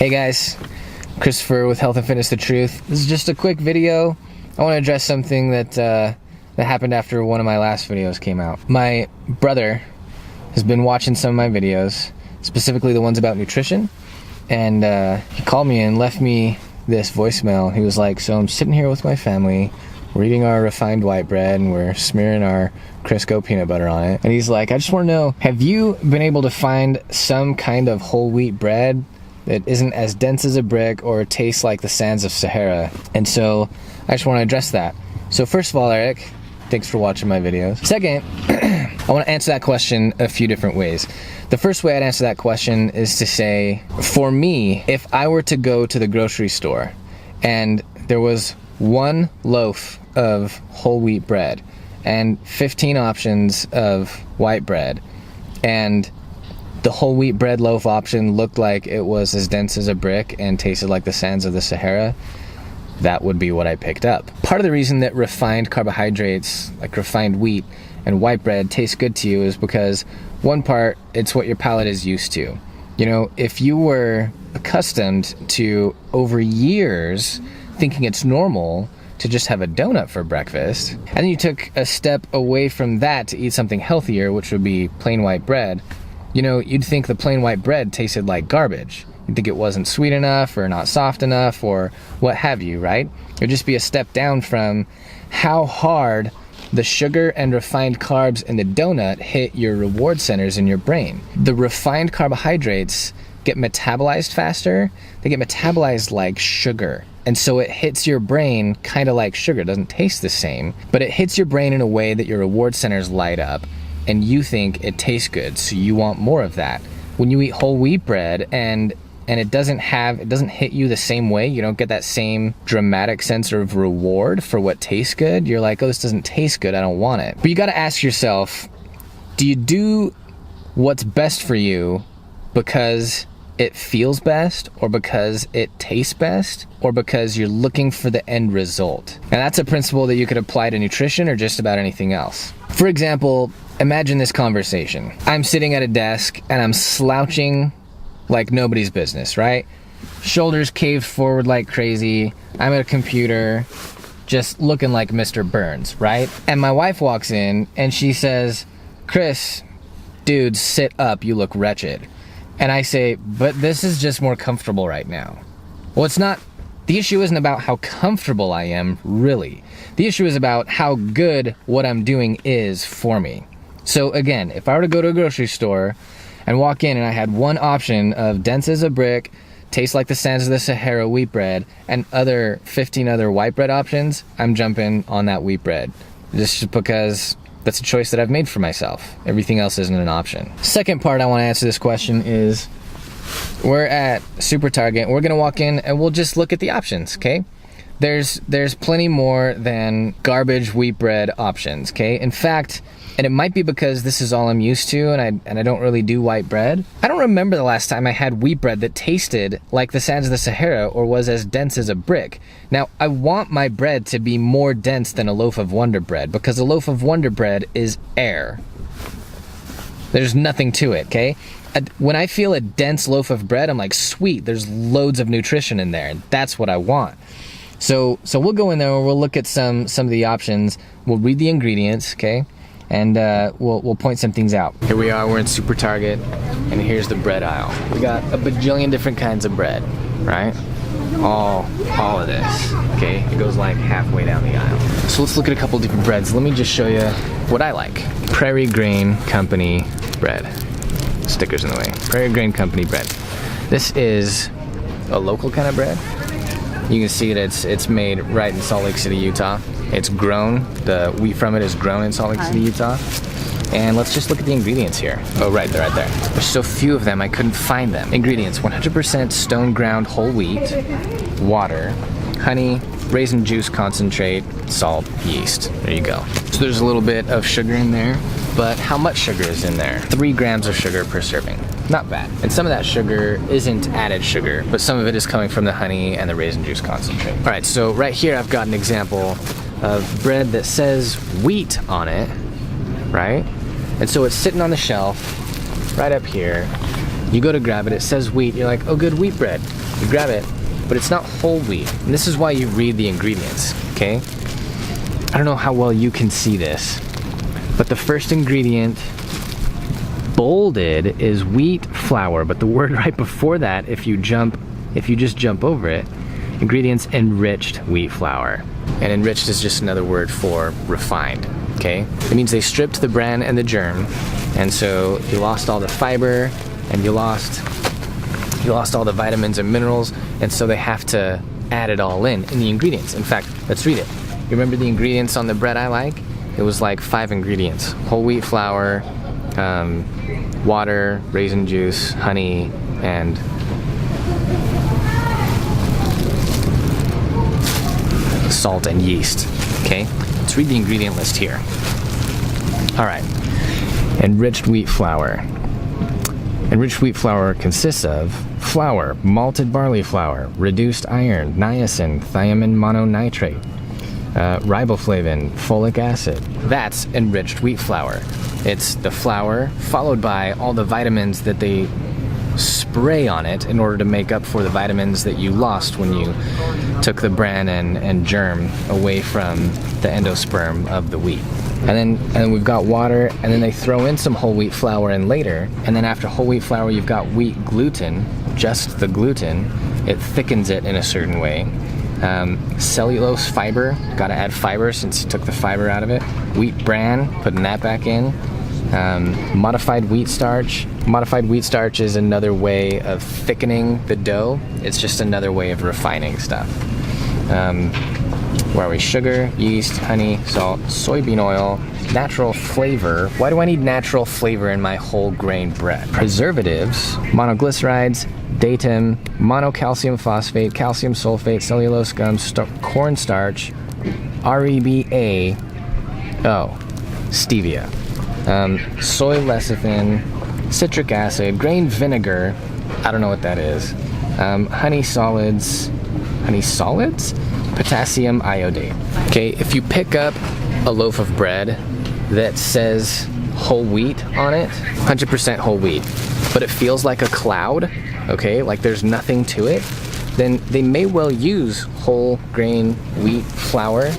Hey guys, Christopher with Health and Fitness The Truth. This is just a quick video. I want to address something that happened after one of my last videos came out. My brother has been watching some of my videos, specifically the ones about nutrition, and he called me and left me this voicemail. He was like, so I'm sitting here with my family, we're eating our refined white bread and we're smearing our Crisco peanut butter on it. And he's like, I just want to know, have you been able to find some kind of whole wheat bread that isn't as dense as a brick or tastes like the sands of Sahara? And so I just want to address that. So first of all, Eric, thanks for watching my videos. Second, I want to answer that question a few different ways. The first way I'd answer that question is to say, for me, if I were to go to the grocery store and there was one loaf of whole wheat bread and 15 options of white bread, and the whole wheat bread loaf option looked like it was as dense as a brick and tasted like the sands of the Sahara, that would be what I picked up. Part of the reason that refined carbohydrates, like refined wheat and white bread, taste good to you is because, one part, it's what your palate is used to. You know, if you were accustomed to, over years, thinking it's normal to just have a donut for breakfast, and then you took a step away from that to eat something healthier, which would be plain white bread, you know, you'd think the plain white bread tasted like garbage. You'd think it wasn't sweet enough or not soft enough or what have you, right? It would just be a step down from how hard the sugar and refined carbs in the donut hit your reward centers in your brain. The refined carbohydrates get metabolized faster. They get metabolized like sugar. And so it hits your brain kind of like sugar. It doesn't taste the same, but it hits your brain in a way that your reward centers light up and you think it tastes good, so you want more of that. When you eat whole wheat bread and it doesn't hit you the same way, you don't get that same dramatic sense of reward for what tastes good, you're like, oh, this doesn't taste good, I don't want it. But you gotta ask yourself, do you do what's best for you because it feels best, or because it tastes best, or because you're looking for the end result? And that's a principle that you could apply to nutrition or just about anything else. For example, imagine this conversation. I'm sitting at a desk and I'm slouching like nobody's business, right? Shoulders caved forward like crazy. I'm at a computer, just looking like Mr. Burns, right? And my wife walks in and she says, Chris, dude, sit up, you look wretched. And I say, but this is just more comfortable right now. Well, it's not, the issue isn't about how comfortable I am, really. The issue is about how good what I'm doing is for me. So again, if I were to go to a grocery store and walk in and I had one option of dense as a brick, tastes like the sands of the Sahara wheat bread, and 15 other white bread options, I'm jumping on that wheat bread. Just because that's a choice that I've made for myself. Everything else isn't an option. Second part I want to answer this question is, we're at Super Target. We're gonna walk in and we'll just look at the options, okay? There's plenty more than garbage wheat bread options, okay? In fact, and it might be because this is all I'm used to and I don't really do white bread. I don't remember the last time I had wheat bread that tasted like the sands of the Sahara or was as dense as a brick. Now, I want my bread to be more dense than a loaf of Wonder Bread, because a loaf of Wonder Bread is air. There's nothing to it, okay? When I feel a dense loaf of bread, I'm like, sweet, there's loads of nutrition in there, and that's what I want. So we'll go in there and we'll look at some of the options. We'll read the ingredients, okay? And we'll point some things out. Here we are, we're in Super Target, and here's the bread aisle. We got a bajillion different kinds of bread, right? All of this, okay? It goes like halfway down the aisle. So let's look at a couple different breads. Let me just show you what I like. Prairie Grain Company bread. Stickers in the way. Prairie Grain Company bread. This is a local kind of bread. You can see that it's made right in Salt Lake City, Utah. It's grown, the wheat from it is grown in Salt Lake City, Utah. And let's just look at the ingredients here. Oh, right there. There's so few of them, I couldn't find them. Ingredients: 100% stone ground whole wheat, water, honey, raisin juice concentrate, salt, yeast. There you go. So there's a little bit of sugar in there, but how much sugar is in there? 3 grams of sugar per serving. Not bad. And some of that sugar isn't added sugar, but some of it is coming from the honey and the raisin juice concentrate. All right, so right here I've got an example of bread that says wheat on it, right? And so it's sitting on the shelf right up here. You go to grab it, it says wheat, you're like, oh, good, wheat bread. You grab it, but it's not whole wheat. And this is why you read the ingredients, okay? I don't know how well you can see this, but the first ingredient bolded is wheat flour, but the word right before that, if you just jump over it, ingredients enriched wheat flour. And enriched is just another word for refined, okay? It means they stripped the bran and the germ, and so you lost all the fiber, and you lost all the vitamins and minerals, and so they have to add it all in the ingredients. In fact, let's read it. You remember the ingredients on the bread I like? It was like 5 ingredients. Whole wheat flour, water, raisin juice, honey, and salt and yeast. Okay, let's read the ingredient list here. All right, enriched wheat flour. Enriched wheat flour consists of flour, malted barley flour, reduced iron, niacin, thiamine mononitrate, riboflavin, folic acid. That's enriched wheat flour. It's the flour followed by all the vitamins that they spray on it in order to make up for the vitamins that you lost when you took the bran and germ away from the endosperm of the wheat. And then we've got water, and then they throw in some whole wheat flour in later, and then after whole wheat flour you've got wheat gluten, just the gluten. It thickens it in a certain way. Cellulose fiber, gotta add fiber since you took the fiber out of it. Wheat bran, putting that back in. Modified wheat starch. Modified wheat starch is another way of thickening the dough. It's just another way of refining stuff. Where are we? Sugar, yeast, honey, salt, soybean oil, natural flavor. Why do I need natural flavor in my whole grain bread? Preservatives, monoglycerides, datum, monocalcium phosphate, calcium sulfate, cellulose gum, cornstarch, REBA, stevia, soy lecithin, citric acid, grain vinegar, I don't know what that is, honey solids, potassium iodate. Okay, if you pick up a loaf of bread that says whole wheat on it, 100% whole wheat, but it feels like a cloud, okay, like there's nothing to it, then they may well use whole grain wheat flour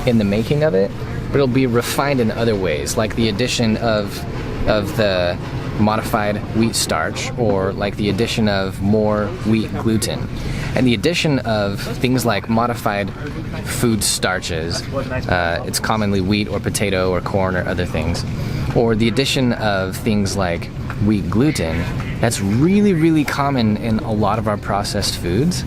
in the making of it, but it'll be refined in other ways, like the addition of the modified wheat starch, or like the addition of more wheat gluten. And the addition of things like modified food starches, it's commonly wheat or potato or corn or other things, or the addition of things like wheat gluten, that's really, really common in a lot of our processed foods,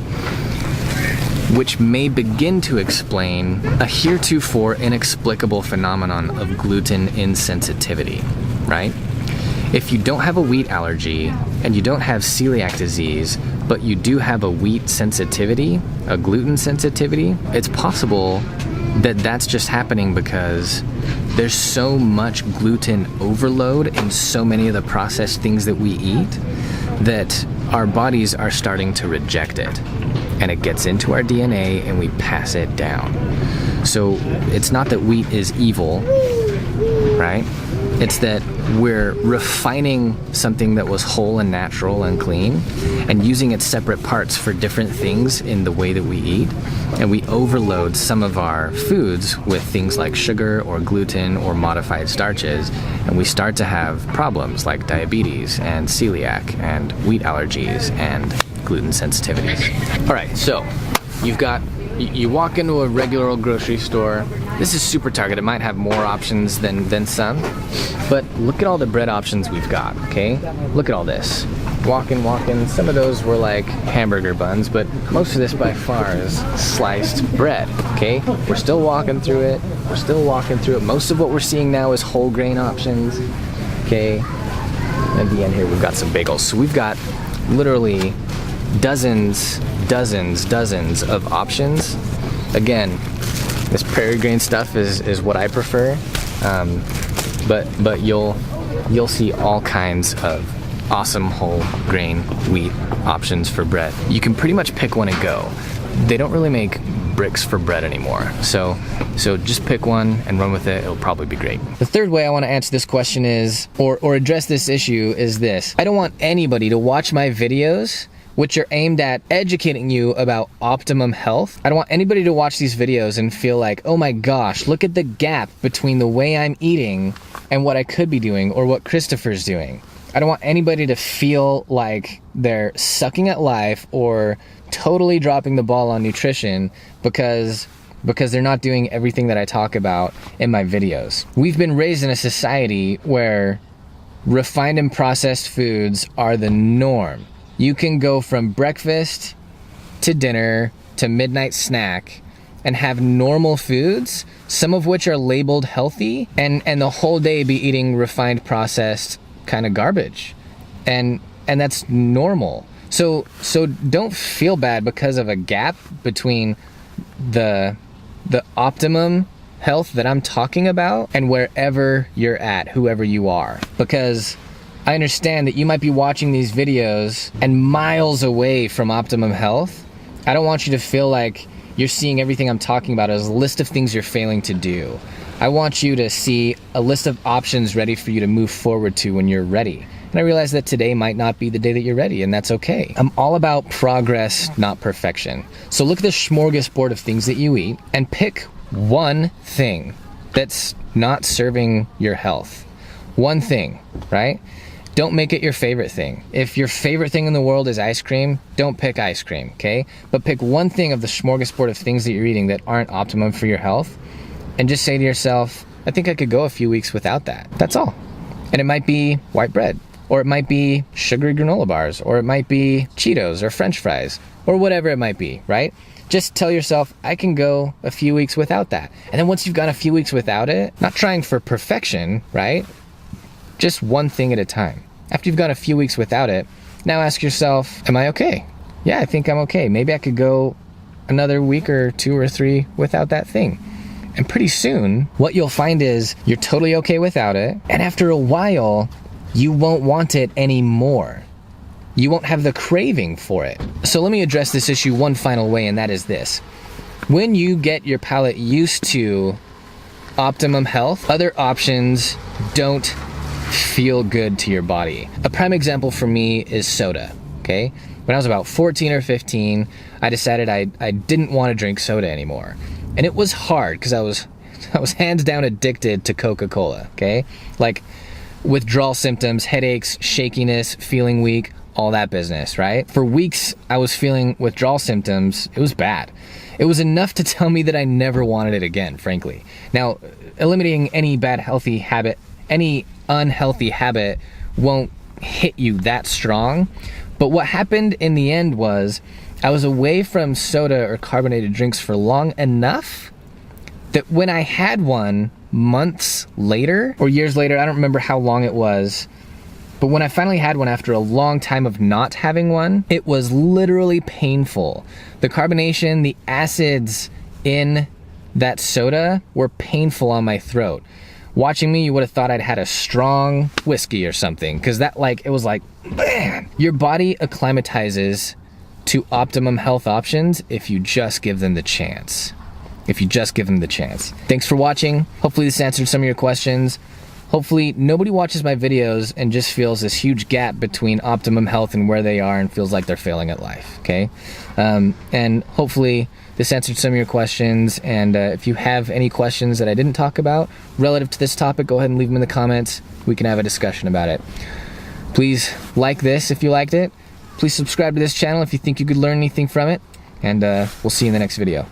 which may begin to explain a heretofore inexplicable phenomenon of gluten insensitivity, right? If you don't have a wheat allergy and you don't have celiac disease, but you do have a wheat sensitivity, a gluten sensitivity, it's possible that that's just happening because there's so much gluten overload in so many of the processed things that we eat that our bodies are starting to reject it. And it gets into our DNA and we pass it down. So it's not that wheat is evil, right? It's that we're refining something that was whole and natural and clean and using its separate parts for different things in the way that we eat. And we overload some of our foods with things like sugar or gluten or modified starches. And we start to have problems like diabetes and celiac and wheat allergies and gluten sensitivities. All right, so you walk into a regular old grocery store. This is Super Target. It might have more options than some, but look at all the bread options we've got, okay? Look at all this. Walking. Some of those were like hamburger buns, but most of this by far is sliced bread, okay? We're still walking through it. Most of what we're seeing now is whole grain options, okay? At the end here, we've got some bagels. So we've got literally dozens of options. Again, this prairie grain stuff is what I prefer, but you'll see all kinds of awesome whole grain wheat options for bread. You can pretty much pick one and go. they don't really make bricks for bread anymore. So just pick one and run with it. It'll probably be great. The third way I want to answer this question is, or address this issue is this. I don't want anybody to watch my videos which are aimed at educating you about optimum health. I don't want anybody to watch these videos and feel like, oh my gosh, look at the gap between the way I'm eating and what I could be doing or what Christopher's doing. I don't want anybody to feel like they're sucking at life or totally dropping the ball on nutrition because they're not doing everything that I talk about in my videos. We've been raised in a society where refined and processed foods are the norm. You can go from breakfast to dinner to midnight snack and have normal foods, some of which are labeled healthy, and the whole day be eating refined, processed kind of garbage. And that's normal. So don't feel bad because of a gap between the optimum health that I'm talking about and wherever you're at, whoever you are. Because I understand that you might be watching these videos and miles away from optimum health. I don't want you to feel like you're seeing everything I'm talking about as a list of things you're failing to do. I want you to see a list of options ready for you to move forward to when you're ready. And I realize that today might not be the day that you're ready, and that's okay. I'm all about progress, not perfection. So look at the smorgasbord of things that you eat and pick one thing that's not serving your health. One thing, right? Don't make it your favorite thing. If your favorite thing in the world is ice cream, don't pick ice cream, okay? But pick one thing of the smorgasbord of things that you're eating that aren't optimum for your health, and just say to yourself, I think I could go a few weeks without that. That's all. And it might be white bread, or it might be sugary granola bars, or it might be Cheetos or French fries, or whatever it might be, right? Just tell yourself, I can go a few weeks without that. And then once you've gone a few weeks without it, not trying for perfection, right? Just one thing at a time. After you've gone a few weeks without it, now ask yourself, am I okay? Yeah, I think I'm okay. Maybe I could go another week or 2 or 3 without that thing. And pretty soon, what you'll find is you're totally okay without it. And after a while, you won't want it anymore. You won't have the craving for it. So let me address this issue one final way, and that is this. When you get your palate used to optimum health, other options don't feel good to your body. A prime example for me is soda, okay? When I was about 14 or 15, I decided I didn't want to drink soda anymore. And it was hard because I was hands down addicted to Coca-Cola, okay? Like withdrawal symptoms, headaches, shakiness, feeling weak, all that business, right? For weeks, I was feeling withdrawal symptoms. It was bad. It was enough to tell me that I never wanted it again, frankly. Now, eliminating any any unhealthy habit won't hit you that strong. But what happened in the end was I was away from soda or carbonated drinks for long enough that when I had one months later or years later, I don't remember how long it was, but when I finally had one after a long time of not having one, it was literally painful. The carbonation, the acids in that soda were painful on my throat. Watching me, you would have thought I'd had a strong whiskey or something, because it was like, man. Your body acclimatizes to optimum health options if you just give them the chance. Thanks for watching. Hopefully this answered some of your questions. Hopefully nobody watches my videos and just feels this huge gap between optimum health and where they are and feels like they're failing at life, okay? And hopefully this answered some of your questions, and if you have any questions that I didn't talk about relative to this topic, go ahead and leave them in the comments. We can have a discussion about it. Please like this if you liked it. Please subscribe to this channel if you think you could learn anything from it, and we'll see you in the next video.